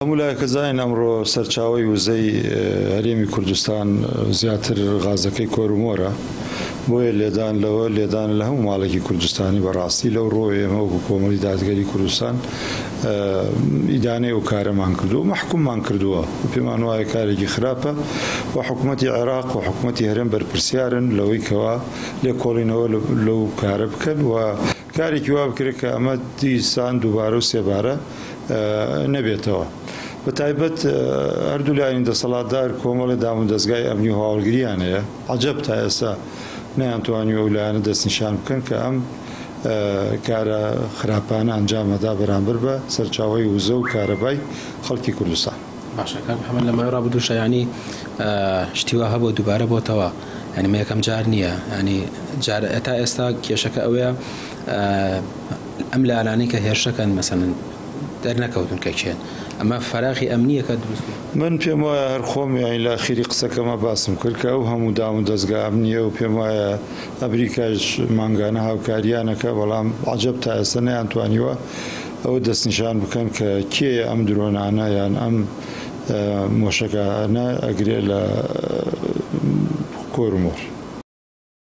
هەموو زاین ئەمڕۆ سەرچاوەی وزەی هەرێمی کوردستان زیاتر غازەکەی کۆرومۆرە بۆیە لێدان لە هەموو ماڵێکی کوردستانی بەڕاستی لەو ڕۆی ئێمە وەکو کۆمەڵی دادگەری کوردستان ئیدانەی و کارەمان کردو و محکوممان کردووە پێمان وایە کارێکی خراپە و حکوومەتی عێراق و حکوومەتی هەرێم بەرپرسیارن لەوەی کەوا لێکۆڵینەوە لەو کارە بکەن و کارێکی وا بکرێت کە ئەمە دیسان دووبارە و سێبارە نەبێتەوە. بەتایبەت هەردوو لایەنی دەسەڵاتدار کۆمەڵە دام و دەستگای ئەمنی و هاوڵگریان هەیە عەجەب تا ئێستا نەیانتوانیوە ئەو لایەنە دەستنیشان بکەن کە ئەم کارە خراپانە ئەنجامەدا بەرامبەر بە سەرچاوەی وزە و کارەبای خەڵکی کوردستان. باشە کاک محەممەد لە ماوەی ڕابردووشە ینی شتیوا هەبوو دووبارە بۆتەوە ینی مە یەکەم جار نییە ینی تا ئێستا کێشەکە ئەوەیە ئەم لالانەی کە هێرشەکەن مەسەڵەن دەرنەکەوتن کە چێن ئەمە فەراغی ئەمنیەکە دروست من پێم وایە هەر خۆم یانی لە ئاخری قسەکەمە باسم کرد کە ئەو هەموو دام و دەستگا ئەمنیە و پێم وایە ئەمریکاش مانگانە هاوکاریانەکە بەڵام عەجەب تا ئێستا نەیانتوانیوە ئەوە دەستنیشان بکەن کە کێیە ئەم درۆنانە یان ئەم مۆشەکانە ئەگرێ لە کۆرومۆر.